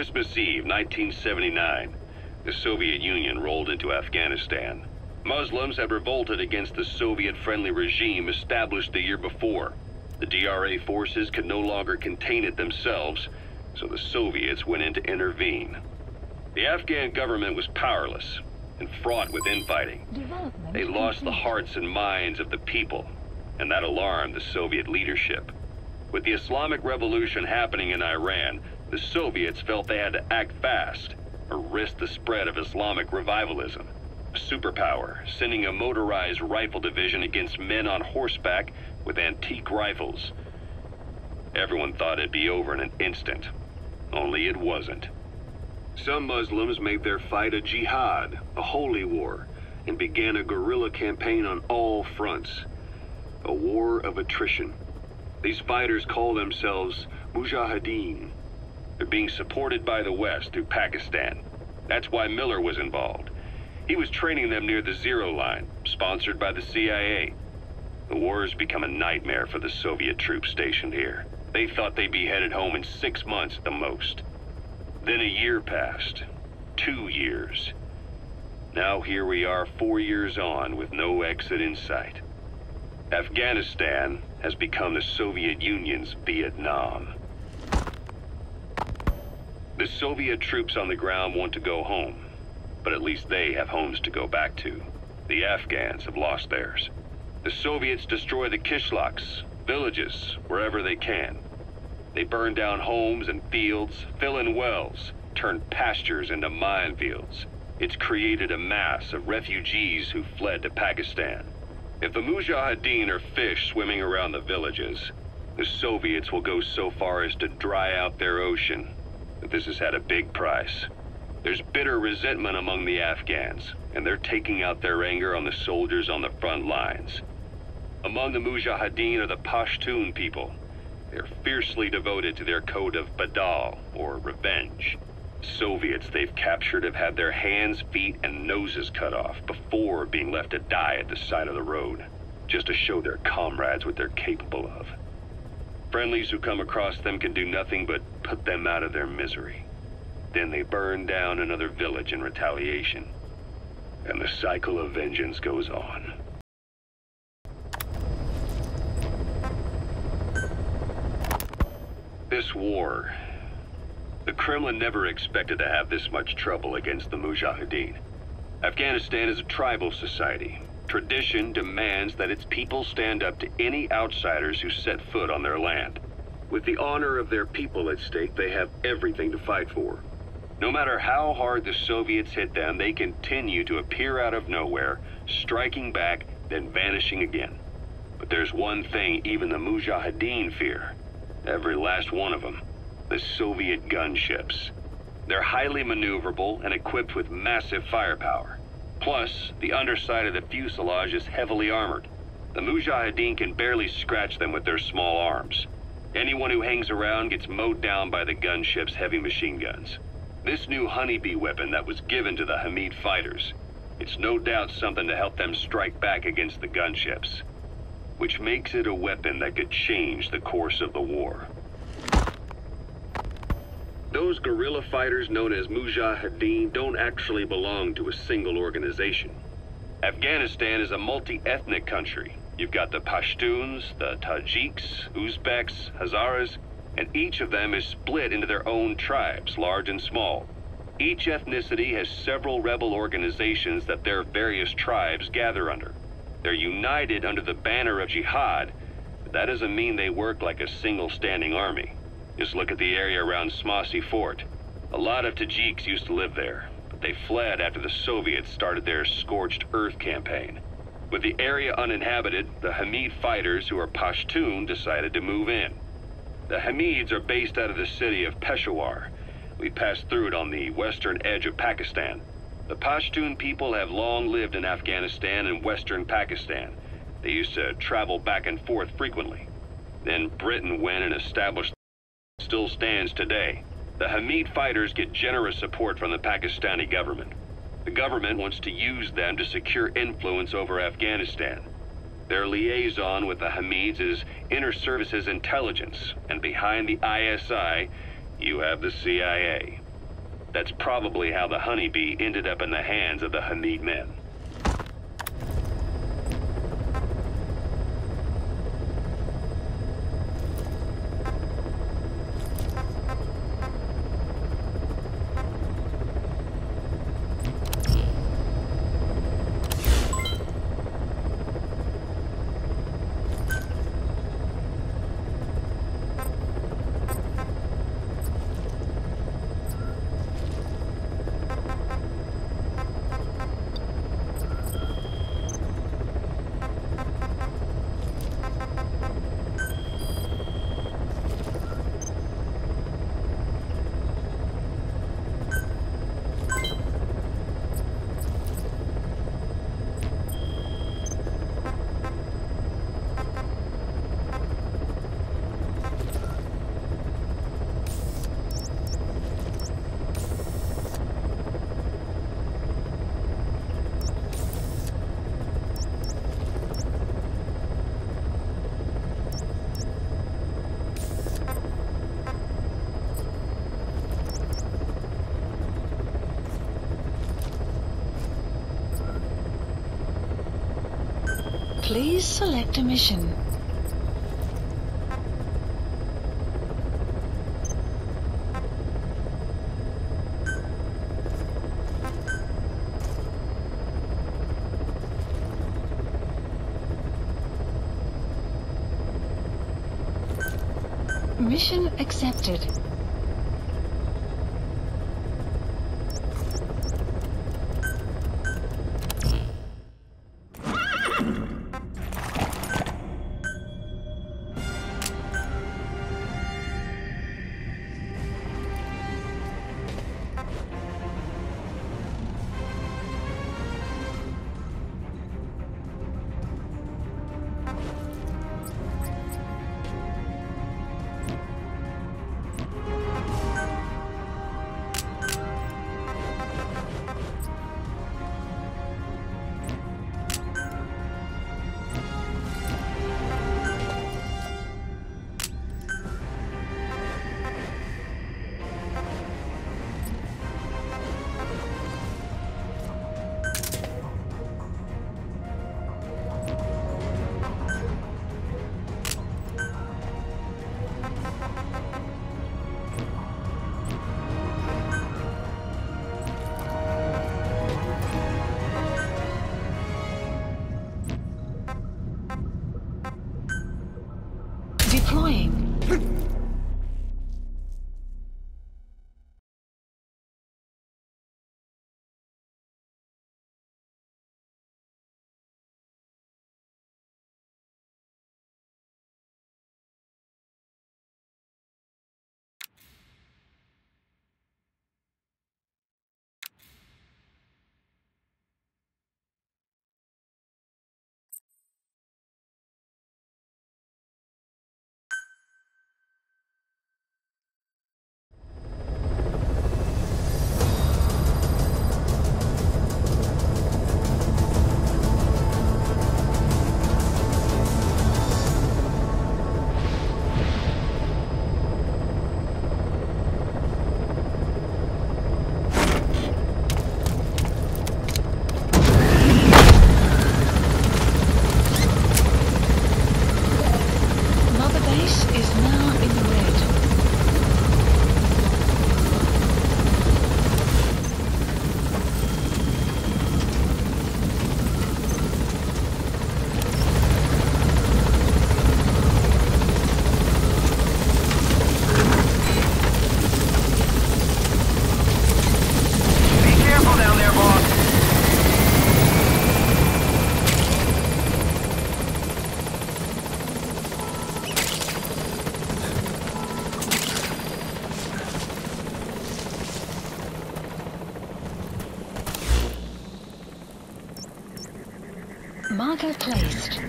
Christmas Eve, 1979, the Soviet Union rolled into Afghanistan. Muslims had revolted against the Soviet-friendly regime established the year before. The DRA forces could no longer contain it themselves, so the Soviets went in to intervene. The Afghan government was powerless and fraught with infighting. They lost the hearts and minds of the people, and that alarmed the Soviet leadership. With the Islamic Revolution happening in Iran, the Soviets felt they had to act fast or risk the spread of Islamic revivalism. A superpower, sending a motorized rifle division against men on horseback with antique rifles. Everyone thought it'd be over in an instant, only it wasn't. Some Muslims made their fight a jihad, a holy war, and began a guerrilla campaign on all fronts. A war of attrition. These fighters call themselves Mujahideen. They're being supported by the West through Pakistan. That's why Miller was involved. He was training them near the Zero Line, sponsored by the CIA. The war has become a nightmare for the Soviet troops stationed here. They thought they'd be headed home in 6 months at the most. Then a year passed. 2 years. Now here we are 4 years on with no exit in sight. Afghanistan has become the Soviet Union's Vietnam. The Soviet troops on the ground want to go home, but at least they have homes to go back to. The Afghans have lost theirs. The Soviets destroy the kishlaks, villages, wherever they can. They burn down homes and fields, fill in wells, turn pastures into minefields. It's created a mass of refugees who fled to Pakistan. If the Mujahideen are fish swimming around the villages, the Soviets will go so far as to dry out their ocean. But this has had a big price. There's bitter resentment among the Afghans, and they're taking out their anger on the soldiers on the front lines. Among the Mujahideen are the Pashtun people. They're fiercely devoted to their code of Badal, or revenge. Soviets they've captured have had their hands, feet, and noses cut off before being left to die at the side of the road, just to show their comrades what they're capable of. Friendlies who come across them can do nothing but put them out of their misery. Then they burn down another village in retaliation. And the cycle of vengeance goes on. This war, the Kremlin never expected to have this much trouble against the Mujahideen. Afghanistan is a tribal society. Tradition demands that its people stand up to any outsiders who set foot on their land. With the honor of their people at stake, they have everything to fight for. No matter how hard the Soviets hit them, they continue to appear out of nowhere, striking back, then vanishing again. But there's one thing even the Mujahideen fear. Every last one of them. The Soviet gunships. They're highly maneuverable and equipped with massive firepower. Plus, the underside of the fuselage is heavily armored. The Mujahideen can barely scratch them with their small arms. Anyone who hangs around gets mowed down by the gunship's heavy machine guns. This new honeybee weapon that was given to the Hamid fighters, it's no doubt something to help them strike back against the gunships, which makes it a weapon that could change the course of the war. Those guerrilla fighters known as Mujahideen don't actually belong to a single organization. Afghanistan is a multi-ethnic country. You've got the Pashtuns, the Tajiks, Uzbeks, Hazaras, and each of them is split into their own tribes, large and small. Each ethnicity has several rebel organizations that their various tribes gather under. They're united under the banner of jihad, but that doesn't mean they work like a single standing army. Just look at the area around Smasy Fort. A lot of Tajiks used to live there, but they fled after the Soviets started their Scorched Earth campaign. With the area uninhabited, the Hamid fighters, who are Pashtun, decided to move in. The Hamids are based out of the city of Peshawar. We passed through it on the western edge of Pakistan. The Pashtun people have long lived in Afghanistan and western Pakistan. They used to travel back and forth frequently. Then Britain went and established still stands today. The Hamid fighters get generous support from the Pakistani government. The government wants to use them to secure influence over Afghanistan. Their liaison with the Hamids is Inter-Services Intelligence, and behind the ISI, you have the CIA. That's probably how the Honeybee ended up in the hands of the Hamid men. Please select a mission. Mission accepted. Deploying. Marker placed.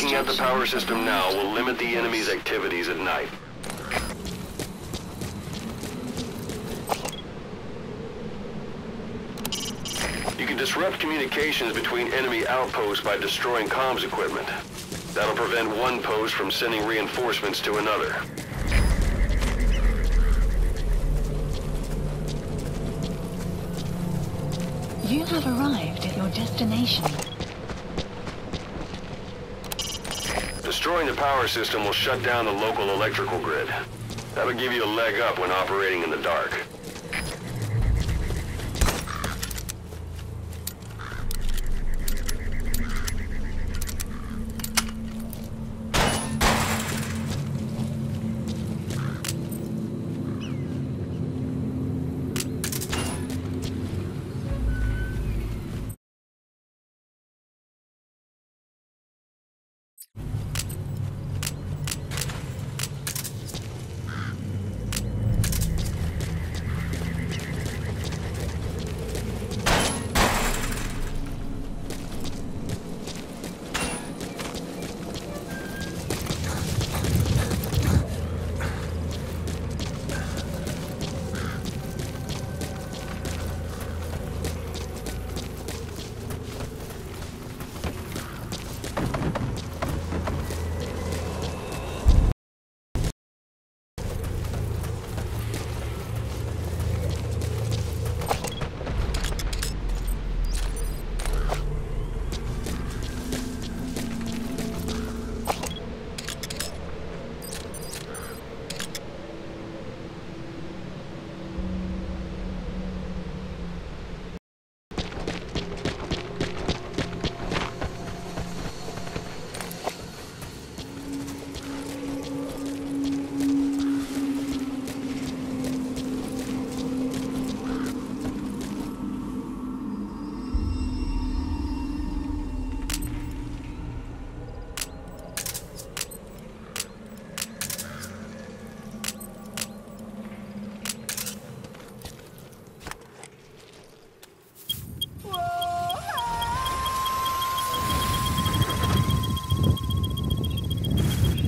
Taking out the power system now will limit the enemy's activities at night. You can disrupt communications between enemy outposts by destroying comms equipment. That'll prevent one post from sending reinforcements to another. You have arrived at your destination. Destroying the power system will shut down the local electrical grid. That'll give you a leg up when operating in the dark.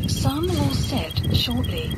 Some will set shortly.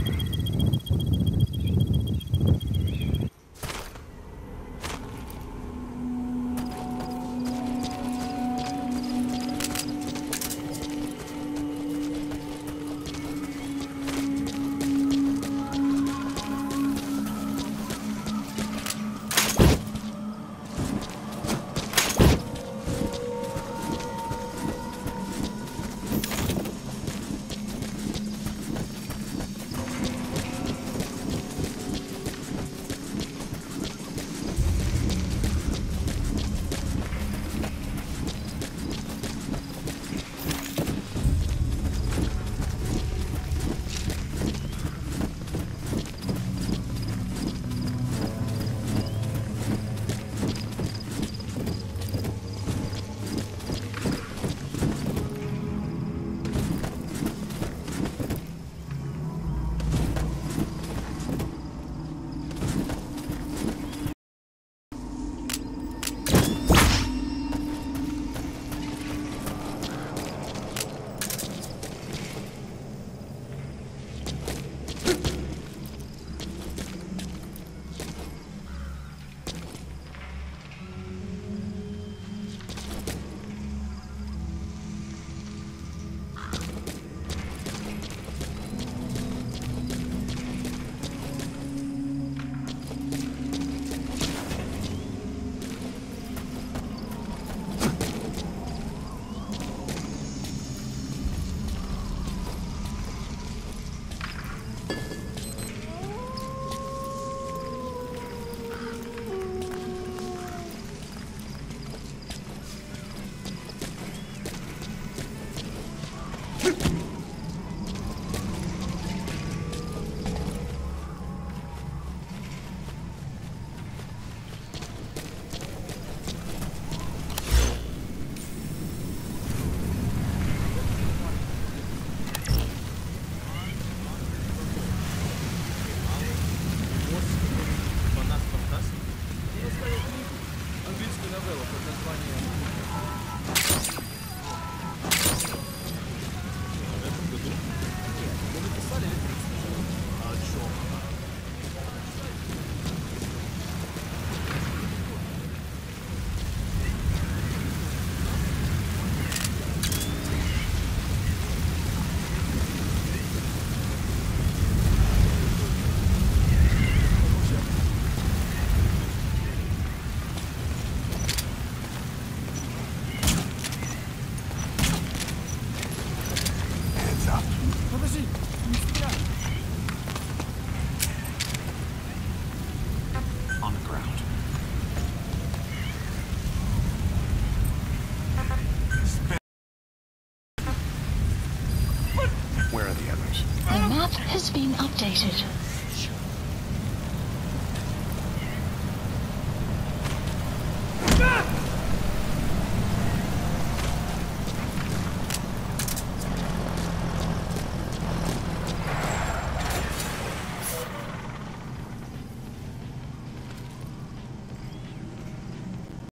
being updated.